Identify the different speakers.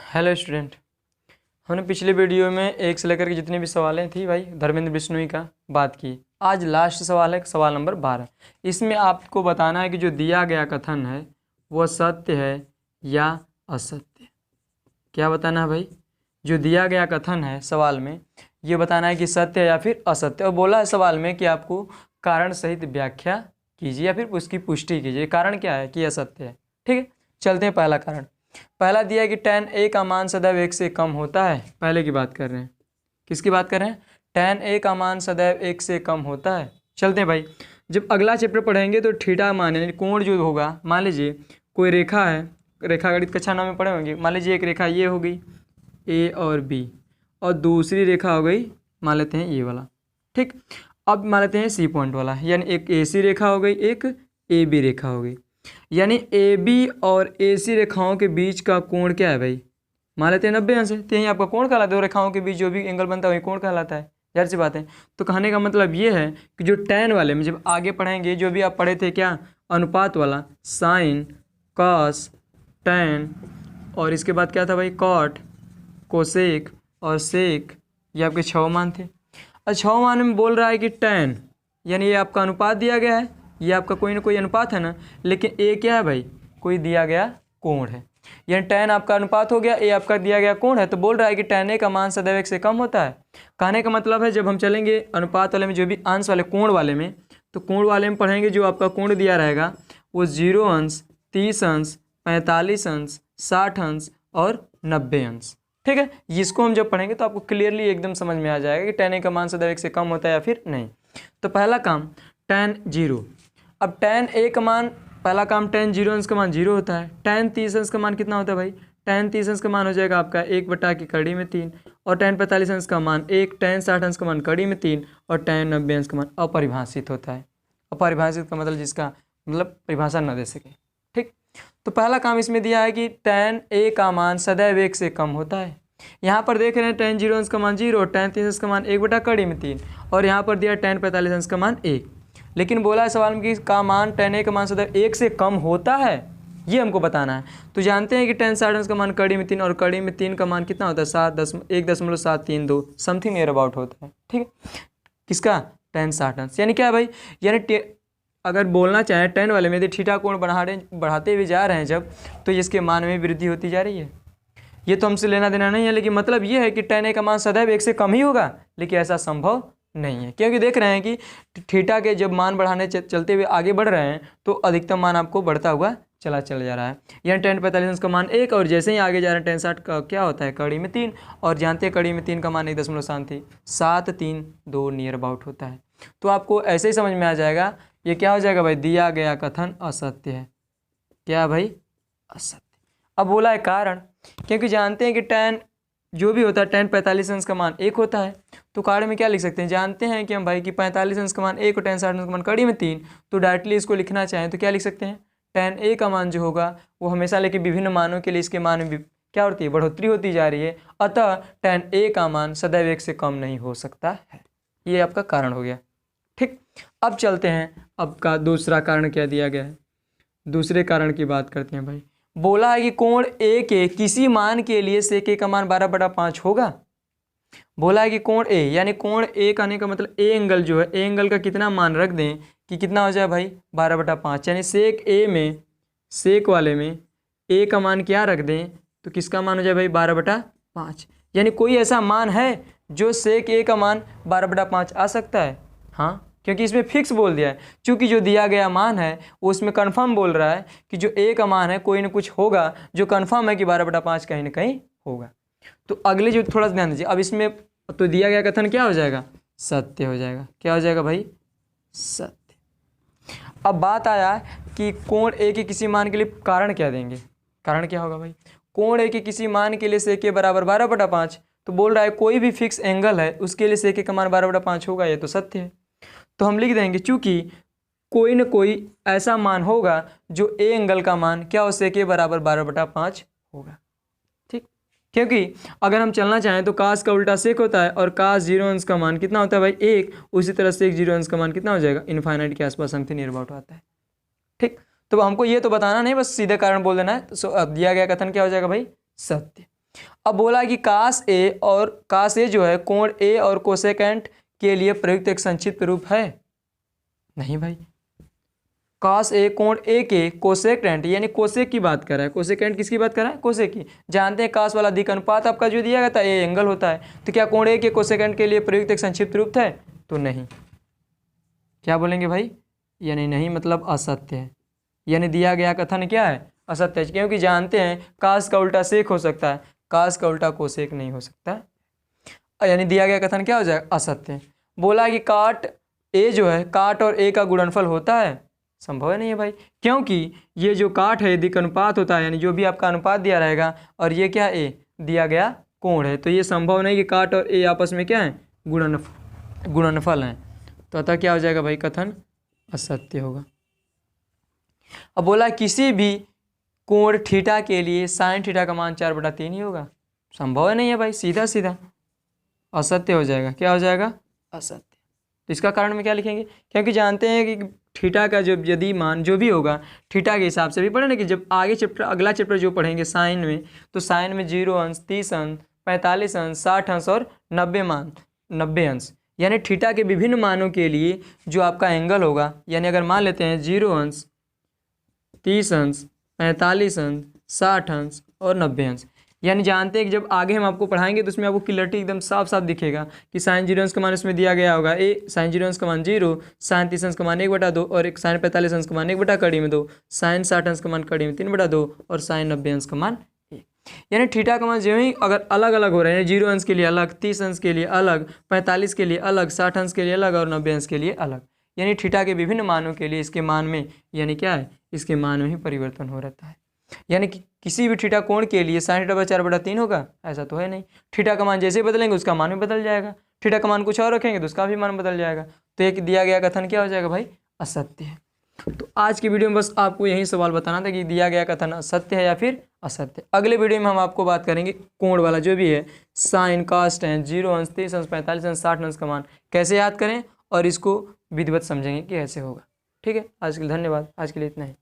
Speaker 1: Hello student. हमने पिछले video में एक से लेकर के जितनी भी सवालें थी भाई धर्मेंद्र बिश्नोई का बात की। आज लास्ट सवाल है सवाल नंबर 12। इसमें आपको बताना है कि जो दिया गया कथन है वह सत्य है या असत्य। क्या बताना है भाई? जो दिया गया कथन है सवाल में ये बताना है कि सत्य है या फिर असत्य। और बोला है सवाल में कि आपको कारण सहित व्याख्या कीजिए या फिर उसकी पुष्टि कीजिए। कारण क्या है कि असत्य है। ठीक है, चलते हैं। पहला कारण, पहला दिया है कि tan a का मान सदैव 1 से कम होता है। पहले की बात कर रहे हैं, किसकी बात कर रहे हैं? tan a का मान सदैव 1 से कम होता है। चलते हैं भाई, जब अगला चैप्टर पढ़ेंगे तो थीटा मान यानी कोण जो होगा, मान लीजिए कोई रेखा है, रेखा गणित कक्षा 9 में पढ़े होंगे। मान लीजिए एक रेखा ये हो गई a और b, और दूसरी रेखा हो गई मान लेते हैं ये वाला। ठीक, अब मान लेते हैं C पॉइंट वाला, यानी एक AC रेखा हो गई, एक AB रेखा हो गई। यानी AB और AC रेखाओं के बीच का कोण क्या है भाई? मान लेते हैं 90 अंश है। तो यही आपका कोण कहलाता है। दो रेखाओं के बीच जो भी एंगल बनता है वही कोण कहलाता है। जाहिर सी बात है। तो कहने का मतलब ये है कि जो tan वाले में जब आगे पढ़ेंगे, जो भी आप पढ़े थे क्या, अनुपात वाला, साइन, कॉस, tan, और इसके बाद क्या था भाई, कॉट, कोसेक और सेक, ये आपके 6 मान थे। और 6 मान में बोल रहा है कि tan, यानी ये आपका अनुपात दिया गया है, ये आपका कोई ना कोई अनुपात है ना, लेकिन ए क्या है भाई, कोई दिया गया कोण है। यानी tan आपका अनुपात हो गया, ए आपका दिया गया कोण है। तो बोल रहा है कि tan ए का मान सदैव 1 से कम होता है। कहने का मतलब है जब हम चलेंगे अनुपात वाले में, जो भी अंश वाले कोण वाले में, तो कोण वाले में पढ़ेंगे जो आपका कोण दिया रहेगा वो 0 अंश, 30 अंश, 45 अंश, 60 अंश और 90 अंश। ठीक है, इसको हम जब पढ़ेंगे तो आपको क्लियरली एकदम समझ में आ जाएगा कि tan ए का मान सदैव 1 से कम होता है या फिर नहीं। तो पहला काम tan 0। अब tan ए का मान, पहला काम tan 0 अंश का मान 0 होता है। tan 30 अंश का मान कितना होता है भाई? tan 30 अंश का मान हो जाएगा आपका 1/3 और tan 45 अंश का मान 1, tan 60 अंश का मान 3 और tan 90 अंश का मान अपरिभाषित होता है। अपरिभाषित का मतलब जिसका मतलब परिभाषा न दे सके। ठीक, तो पहला काम इसमें दिया है कि tan ए का मान सदैव 1 से कम होता है। यहाँ पर देख रहे हैं tan 0 अंश का मान 0, tan 30 अंश का मान 1/3 और यहाँ पर दिया tan 45 अंश का मान 1। लेकिन बोला है सवाल में कि का मान tan ए का मान सदैव 1 से कम होता है, ये हमको बताना है। तो जानते हैं कि tan 60 अंश का मान 3 और 3 का मान कितना होता है? 1.732 समथिंग नियर अबाउट होता है। ठीक है, किसका? tan 60 अंश। यानी क्या भाई, यानी अगर बोलना चाहें tan वाले में यदि थीटा कोण बढ़ाते हुए जा रहे हैं जब, तो इसके मान में वृद्धि होती जा रही है। ये तो हमसे लेना देना नहीं है, लेकिन मतलब ये है कि tan ए का मान सदैव 1 से कम ही होगा, लेकिन ऐसा संभव नहीं है। क्योंकि देख रहे हैं कि थीटा के जब मान बढ़ाने चलते हुए आगे बढ़ रहे हैं तो अधिकतम मान आपको बढ़ता हुआ चला जा रहा है। यानी tan 45 अंश का मान 1 और जैसे ही आगे जा रहे हैं tan 60 का क्या होता है, 3 और जानते हैं 3 का मान 1.732 नियर अबाउट होता है। तो आपको ऐसे ही समझ में आ जाएगा ये क्या हो जाएगा भाई, दिया गया कथन असत्य है। क्या भाई? असत्य। अब बोला है कारण, क्योंकि जानते हैं कि tan जो भी होता है tan 45 अंश का मान 1 होता है। तो कारण में क्या लिख सकते हैं, जानते हैं कि हम भाई कि 45 अंश का मान 1 और tan 60 अंश का मान 3, तो डायरेक्टली इसको लिखना चाहें तो क्या लिख सकते हैं, tan ए का मान जो होगा वो हमेशा लेकिन विभिन्न मानों के लिए इसके मान में क्या होती है, बढ़ोतरी होती जा रही है। अतः tan ए का मान सदैव 1 से कम नहीं हो सकता है। ये आपका कारण हो गया। ठीक, अब चलते हैं, अब का दूसरा कारण क्या दिया गया है, दूसरे कारण की बात करते हैं भाई। बोला है कि कोण ए के किसी मान के लिए sec a का मान 12/5 होगा। बोला है कि कोण ए, यानी कोण ए कहने का मतलब ए एंगल जो है, ए एंगल का कितना मान रख दें कि कितना हो जाए भाई, 12/5। यानी sec a में, sec वाले में ए का मान क्या रख दें तो किसका मान हो जाए भाई, 12/5। यानी कोई ऐसा मान है जो sec a का मान 12/5 आ सकता है? हाँ, क्योंकि इसमें फिक्स बोल दिया है। चूंकि जो दिया गया मान है वो उसमें कन्फर्म बोल रहा है कि जो ए का मान है कोई ना कुछ होगा जो कन्फर्म है कि 12/5 कहीं ना कहीं होगा। तो अगले जो थोड़ा सा ध्यान दीजिए, अब इसमें तो दिया गया कथन क्या हो जाएगा, सत्य हो जाएगा। क्या हो जाएगा भाई, सत्य। अब बात आया कि कोण ए के किसी मान के लिए कारण क्या देंगे। कारण क्या होगा भाई, कोण ए के किसी मान के लिए sec a बराबर 12/5। तो बोल रहा है कोई भी फिक्स एंगल है उसके लिए sec a का मान 12/5 होगा, ये तो सत्य है। तो हम लिख देंगे चूंकि कोई न कोई ऐसा मान होगा जो ए एंगल का मान क्या हो, sec a बराबर 12/5 होगा। ठीक, क्योंकि अगर हम चलना चाहें तो कास का उल्टा सेक होता है और कास 0 अंश का मान कितना होता है भाई, 1। उसी तरह sec 0 अंश का मान कितना हो जाएगा, इनफाइनाइट के आसपास समथिंग नियर अबाउट आता है। ठीक, तो हमको ये तो बताना नहीं, बस सीधे कारण बोल देना है। तो दिया गया कथन क्या हो जाएगा भाई, सत्य। अब बोला कि काश ए जो है कोण ए और कोसेकेंट के लिए प्रयुक्त एक संक्षिप्त रूप है। नहीं भाई, काश ए कोण ए के कोसेकेंट यानी कोसेक की बात कर रहा है। कोसेकेंट किसकी बात कर रहा है? कोसेक की। जानते हैं काश वाला अधिक अनुपात आपका जो दिया गया था ए एंगल होता है, तो क्या कोण ए के कोसेकेंट के लिए प्रयुक्त एक संक्षिप्त रूप है? तो नहीं। क्या बोलेंगे भाई? यानी नहीं मतलब असत्य है, यानी दिया गया कथन क्या है? असत्य है, क्योंकि जानते हैं काश का उल्टा सेक हो सकता है, काश का उल्टा कोसेक नहीं हो सकता, यानी दिया गया कथन क्या हो जाएगा? असत्य है। बोला कि काट ए जो है काट और ए का गुणनफल होता है? संभव नहीं है भाई, क्योंकि ये जो काट है यदि अनुपात होता है, यानी जो भी आपका अनुपात दिया रहेगा, और ये क्या ए दिया गया कोण है, तो ये संभव नहीं कि काट और ए आपस में क्या है? गुणनफल हैं। तो अतः क्या हो जाएगा भाई? कथन असत्य होगा। अब बोला किसी भी कोण थीटा के लिए साइन थीटा का मान 4/3 ही होगा? संभव नहीं है भाई, सीधा सीधा असत्य हो जाएगा। क्या हो जाएगा? असत्य। तो इसका कारण में क्या लिखेंगे? क्योंकि जानते हैं कि थीटा का जो यदि मान जो भी होगा थीटा के हिसाब से भी पढ़े ना, कि जब आगे चैप्टर अगला चैप्टर जो पढ़ेंगे साइन में, तो साइन में 0 अंश, 30 अंश, 45 अंश, 60 अंश और 90 अंश, यानी थीटा के विभिन्न मानों के लिए जो आपका एंगल होगा, यानी अगर मान लेते हैं 0 अंश, 30 अंश, 45 अंश, 60 अंश और 90 अंश, यानी जानते हैं कि जब आगे हम आपको पढ़ाएंगे तो उसमें आपको क्लियरिटी एकदम साफ साफ दिखेगा कि साइन 0 अंश का मान इसमें दिया गया होगा ए, साइन 0 अंश का मान 0, साइन 30 अंश का मान 1/2 और एक साइन 45 अंश का मान 1/2, साइन 60 अंश का मान कड़ी में 3/2 और साइन 90 अंश का मान 1। यानी थीटा का मान जो ही अगर अलग अलग हो रहे हैं, 0 अंश के लिए अलग, 30 अंश के लिए अलग, 45 के लिए अलग, 60 अंश के लिए अलग और 90 अंश के लिए अलग, यानी थीटा के विभिन्न मानों के लिए इसके मान में यानी क्या है? इसके मान में ही परिवर्तन हो रहता है। यानी कि किसी भी थीटा कोण के लिए साइन थीटा 4/3 होगा? ऐसा तो है नहीं। थीटा का मान जैसे बदलेंगे उसका मान भी बदल जाएगा, थीटा का मान कुछ और रखेंगे तो उसका भी मान बदल जाएगा। तो एक दिया गया कथन क्या हो जाएगा भाई? असत्य है। तो आज की वीडियो में बस आपको यही सवाल बताना था कि दिया गया कथन असत्य है या फिर असत्य। अगले वीडियो में हम आपको बात करेंगे कोण वाला जो भी है साइन, कास्ट है, 0 अंश, 30 अंश, 45 अंश, 60 अंश का मान कैसे याद करें और इसको विधिवत समझेंगे कि कैसे होगा। ठीक है, आज के लिए धन्यवाद, आज के लिए इतना ही।